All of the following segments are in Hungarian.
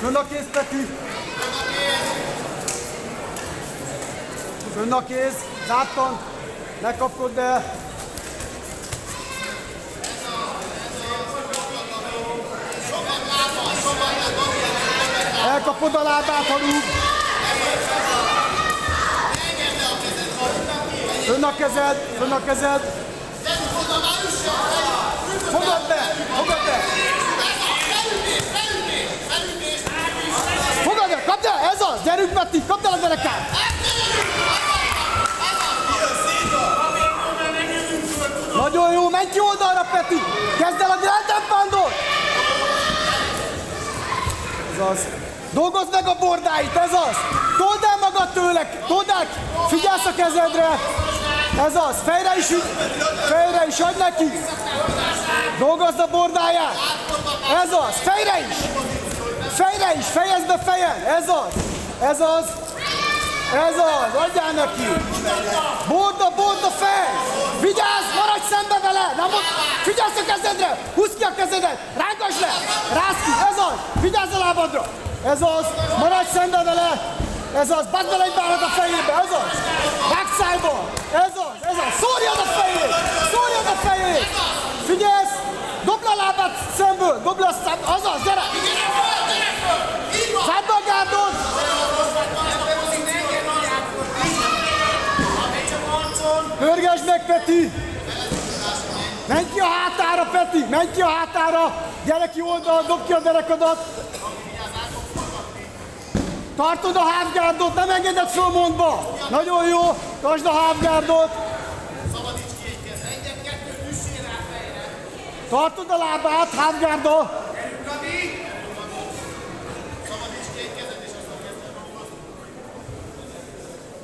Fönn a kéz, Peti! Fönn a kéz, zártan, ne kapkodd el! Elkapod a lábát, ha rúg! Fönn a kezed, fönn a kezed! Fogad be, fogad be! Fogad el, kapd el, ez az! Gyerünk, Peti, kapd el a derekát! Nagyon jó, menj ki oldalra, Peti! Kezd el a Grand Poundot! Ez az. Dolgozd meg a bordáit, ez az! Told el magad tőle, told el! Figyelsz a kezedre! Ez az, fejre is, adj neki! Dolgozd a bordáját! Ez az, fejre is, fejezd be fejen! Ez az, adjál neki! Borda fej! Vigyázz, maradj szembe vele! Figyelsz a kezedre! Húzd ki a kezedet! Rángasd le! Rázd ki! Ez az! Vigyázz a lábadra! Ez az! Maradj szembe vele! Ez az! Badd bele egy bárat a fejébe! Ez az! Vágd szájba! Ez az! Szórjad a fejét! Figyelsz! Dobd a lábát szemből! Dobd a szemből! Azaz! Gyere! Zárd be a gárdot! Pörgesd meg, Peti! Menj ki a hátára, Peti! Menj ki a hátára! Gyere ki oldal, dobd ki a derekadat! Tartod a halfguardot, nem engeded fölmondba! Nagyon jó! Tartsd a halfguardot! Tartod a lábát, halfguardot!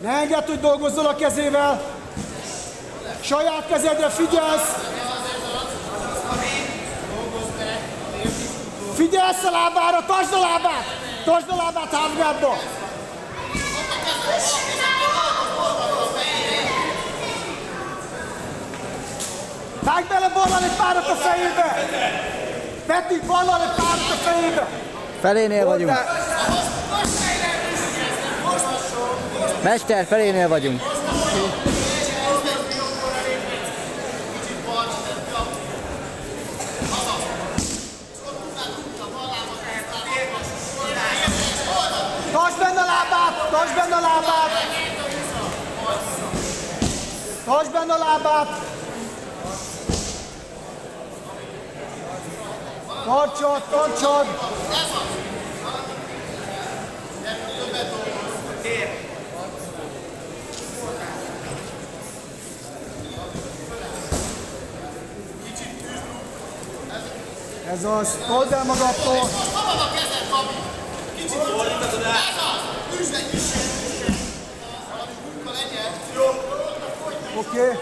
Ne engedd, hogy dolgozzon a kezével! Saját kezedre figyelsz! Figyelsz a lábára, tartsd a lábát! Tartsd a lábát halfguardba! Vágj bele ballal egy párat a fejébe! Peti, ballal egy párat a fejébe! Felénél vagyunk. Mester, felénél vagyunk. Tartsd benne a lábát! Tartsd benne a lábát! Tartsd benne a lábát! Tartsad! Ez az, told el magadtól! Oké.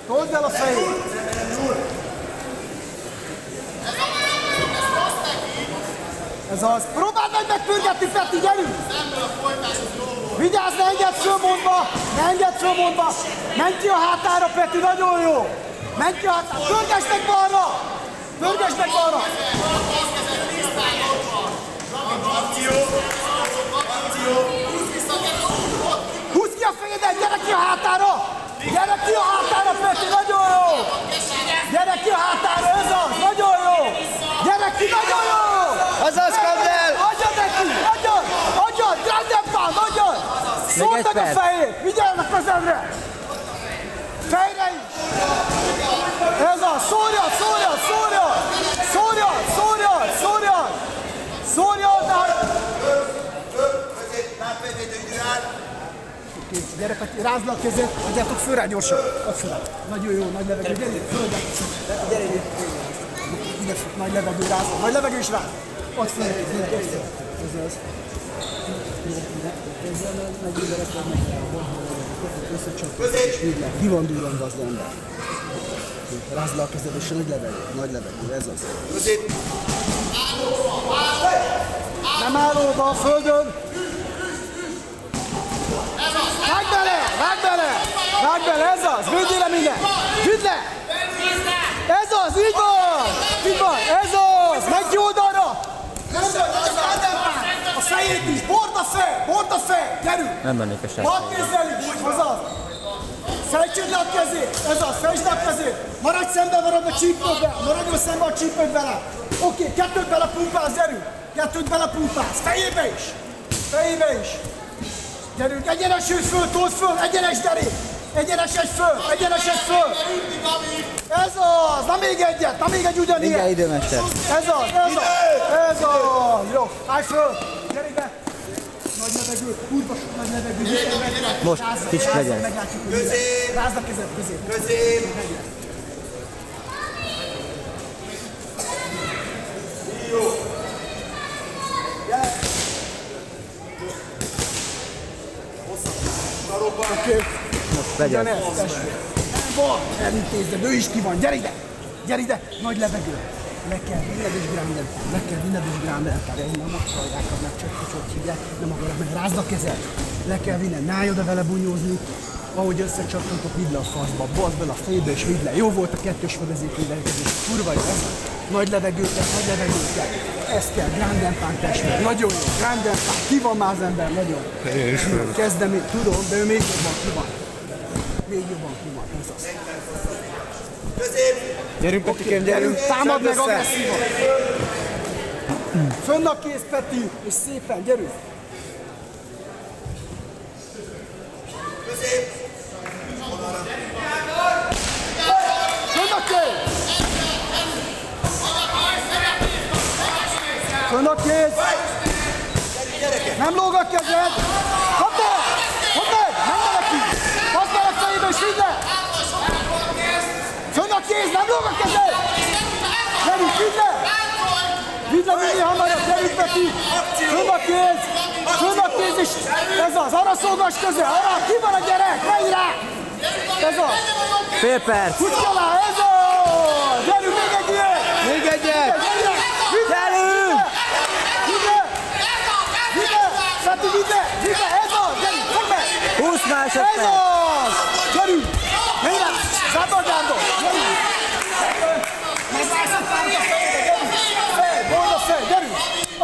Told el a fejét! Ez az. Próbáld meg megpörgetni, Peti, gyerünk! Vigyázz, ne engedd fölmondba! Menj ki a hátára, Peti, nagyon jó! Menj ki a hátára! Pörgesd meg balra! Húzd ki a fejedet, gyere ki a hátára! Peti, nagyon jó! Gyere ki a hátára, ez az, nagyon jó! Gyere ki, nagyon jó! Azaz, kapd el! Adjad neki, adjad! Grand Pound, adjad! Szóld meg a fejét, vigyázz a kezedre! Fejre is! Ez az, szórjad! Gyere, Peti, rázd le a kezed, adjátok föl rá gyorsan. Add föl rá. Nagyon jó, nagy levegő, gyere, földjátok. Gyere, ide, nagy levegő, rázd. Nagy levegő is rád. Add föl, gyere, ez az. Ezzel meg ide rekord meg rá. Összecsapod, és így le. Ki van durran gazda ember. Rázd le a kezed, és nagy levegő, ez az. Nem állóba a földön. Vágd bele, ez az, védjél le minden! Nyomd a fej, gyerünk! Nem mennék a sárkány. Hat kézzel is, azaz! Fejtsd le a kezét, ez az, fejtsd le a kezét! Maradj szemben a csípődbe, maradjon szemben a csípőd vele! Oké, kettőt belepumpálsz, gyerünk! Kettőt belepumpálsz, fejébe is! Fejébe is! Gyerünk, egyenesülj föl, told föl, egyenes derék! Egyenesedj föl, egyenesedj föl! Ez az, na még egyet, na még egy ugyanilyen! Mindjárt időmester. Ez az, ez az! Jó, állj föl! Gyere ide! Nagy levegő, kurva sok nagy levegő. Most, kicsit legyen. Meglátjuk, hogy közép! Rázd a kezed, közép! Jó! Oké. Most legyen. Elintézed, ő is ki van, gyere ide! Gyere ide, nagy levegő! Le kell vinned és grámdeltál, ez nem akarják, meg csak hívják, nem akarok meg, rázd a kezed! Le kell vinned, ne állj oda vele bunyózni, ahogy összecsaptatok, vidd le a faszba, baszd bele a fejbe és vidd le. Jó volt a kettős fedezékvédekezés, kurva jó, nagy levegőket, ezt kell, Grand Empire testvér, nagyon jó, Grand Empire, ki van már az ember, nagyon. Kezdem én, tudom, de ő még jobban ki van. Még jobban ki van, ez az. Gyerünk, Petikém, gyerünk! Támad meg agresszívan! Fönn a kéz, Peti, és szépen, gyerünk! Fönn a kéz! Fönn a kéz! Nem lóg a kezed! Kapd meg! Kapd meg! Menj le neki! Baszd meg a fejébe és vidd le! Fönn a kéz! Nem lóg a kezed! Gyerünk, vidd le! Vidd le minél hamarabb! Gyerünk, Peti! Fönn a kéz! Fönn a kéz és ez az! Arra szolgass közé! Arra! Ki van a gyerek? Menj rá! Ez az! Fél perc! Futj alá! Ez az! Gyerünk, még egy ilyen! Még egyet! Gyerünk! Vidd le! Vidd le! Peti, vidd le! Vidd le! Ez az! Gyerünk! Fogd meg! 20 Ez másodperc! az! Gyerünk! Menj rá! Szabadjándor! Gyerünk! Megvársz a fejét! Fej! Bold a fej! Gyerünk!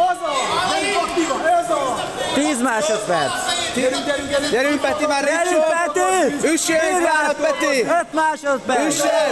Az az! Gyerünk aktívan! Ez az! 10 másodperc! Gyerünk, gyerünk, gyerünk! Gyerünk, Peti, már Gyerünk, Peti! Üssél, Peti! 5 másodperc! Üssél!